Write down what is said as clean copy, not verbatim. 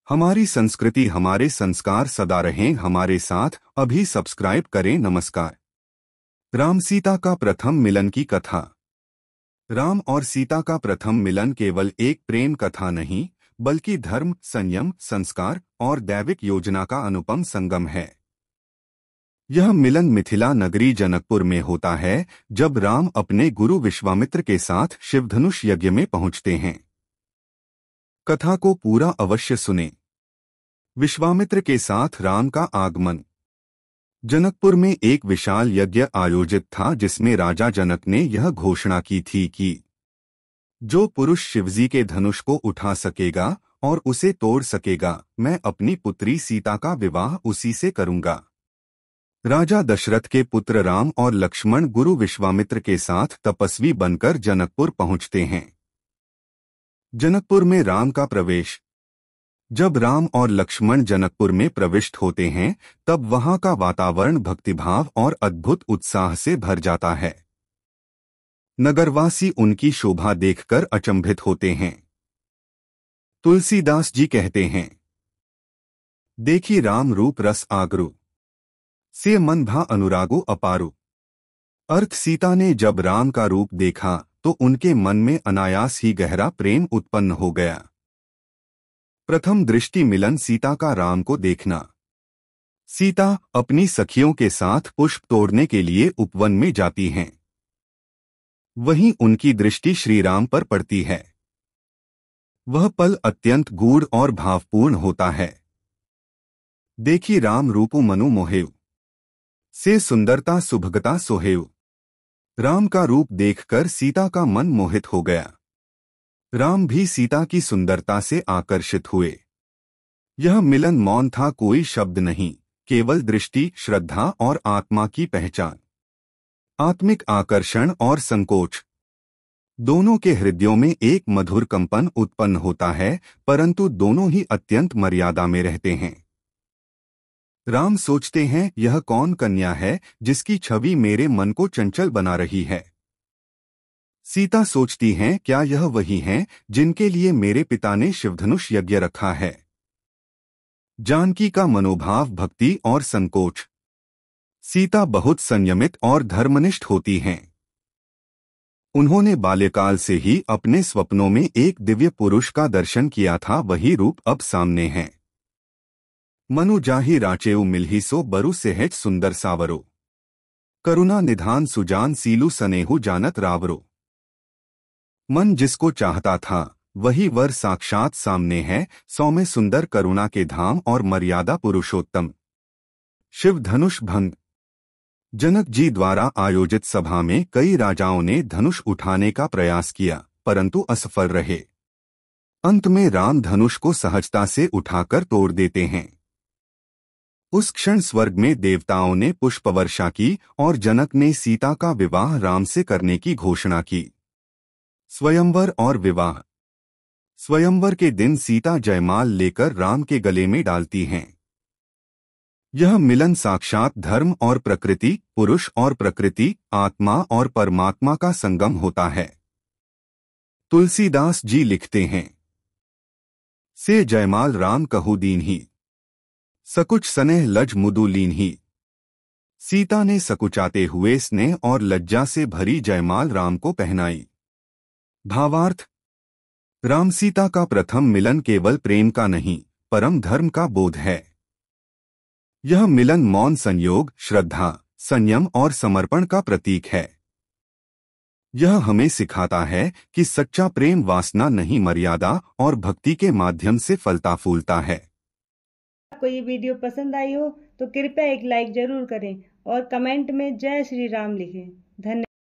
हमारी संस्कृति हमारे संस्कार सदा रहें हमारे साथ। अभी सब्सक्राइब करें। नमस्कार। राम सीता का प्रथम मिलन की कथा। राम और सीता का प्रथम मिलन केवल एक प्रेम कथा नहीं, बल्कि धर्म, संयम, संस्कार और दैविक योजना का अनुपम संगम है। यह मिलन मिथिला नगरी जनकपुर में होता है, जब राम अपने गुरु विश्वामित्र के साथ शिवधनुष यज्ञ में पहुंचते हैं। कथा को पूरा अवश्य सुनें। विश्वामित्र के साथ राम का आगमन। जनकपुर में एक विशाल यज्ञ आयोजित था, जिसमें राजा जनक ने यह घोषणा की थी कि जो पुरुष शिवजी के धनुष को उठा सकेगा और उसे तोड़ सकेगा, मैं अपनी पुत्री सीता का विवाह उसी से करूंगा। राजा दशरथ के पुत्र राम और लक्ष्मण गुरु विश्वामित्र के साथ तपस्वी बनकर जनकपुर पहुंचते हैं। जनकपुर में राम का प्रवेश। जब राम और लक्ष्मण जनकपुर में प्रविष्ट होते हैं, तब वहां का वातावरण भक्तिभाव और अद्भुत उत्साह से भर जाता है। नगरवासी उनकी शोभा देखकर अचंभित होते हैं। तुलसीदास जी कहते हैं, देखी राम रूप रस आगरु, से मन भा अनुरागो अपारु। अर्थ, सीता ने जब राम का रूप देखा तो उनके मन में अनायास ही गहरा प्रेम उत्पन्न हो गया। प्रथम दृष्टि मिलन सीता का राम को देखना। सीता अपनी सखियों के साथ पुष्प तोड़ने के लिए उपवन में जाती हैं। वहीं उनकी दृष्टि श्री राम पर पड़ती है। वह पल अत्यंत गूढ़ और भावपूर्ण होता है। देखी राम रूपु मनु मोहेउ, से सुंदरता सुभगता सोहेउ। राम का रूप देखकर सीता का मन मोहित हो गया। राम भी सीता की सुंदरता से आकर्षित हुए। यह मिलन मौन था, कोई शब्द नहीं, केवल दृष्टि, श्रद्धा और आत्मा की पहचान। आत्मिक आकर्षण और संकोच, दोनों के हृदयों में एक मधुर कंपन उत्पन्न होता है, परंतु दोनों ही अत्यंत मर्यादा में रहते हैं। राम सोचते हैं, यह कौन कन्या है जिसकी छवि मेरे मन को चंचल बना रही है। सीता सोचती हैं, क्या यह वही हैं जिनके लिए मेरे पिता ने शिवधनुष यज्ञ रखा है। जानकी का मनोभाव भक्ति और संकोच। सीता बहुत संयमित और धर्मनिष्ठ होती हैं। उन्होंने बाल्यकाल से ही अपने स्वप्नों में एक दिव्य पुरुष का दर्शन किया था, वही रूप अब सामने है। मनु जाहि राचेउ मिलहि सो बरु सेहज सुंदर सावरो, करुणा निधान सुजान सीलू सनेहु जानत रावरो। मन जिसको चाहता था वही वर साक्षात सामने है, सौम्य सुंदर करुणा के धाम और मर्यादा पुरुषोत्तम। शिव धनुष भंग। जनक जी द्वारा आयोजित सभा में कई राजाओं ने धनुष उठाने का प्रयास किया, परंतु असफल रहे। अंत में राम धनुष को सहजता से उठाकर तोड़ देते हैं। उस क्षण स्वर्ग में देवताओं ने पुष्पवर्षा की और जनक ने सीता का विवाह राम से करने की घोषणा की। स्वयंवर और विवाह। स्वयंवर के दिन सीता जयमाल लेकर राम के गले में डालती हैं। यह मिलन साक्षात धर्म और प्रकृति, पुरुष और प्रकृति, आत्मा और परमात्मा का संगम होता है। तुलसीदास जी लिखते हैं, से जयमाल राम कहु दीन्ही, सकुच स्नेह लज मुदु लीन्ही। सीता ने सकुचाते हुए स्नेह और लज्जा से भरी जयमाल राम को पहनाई। भावार्थ, राम सीता का प्रथम मिलन केवल प्रेम का नहीं, परम धर्म का बोध है। यह मिलन मौन संयोग, श्रद्धा, संयम और समर्पण का प्रतीक है। यह हमें सिखाता है कि सच्चा प्रेम वासना नहीं, मर्यादा और भक्ति के माध्यम से फलता फूलता है। आपको ये वीडियो पसंद आई हो तो कृपया एक लाइक जरूर करें और कमेंट में जय श्री राम लिखें। धन्यवाद।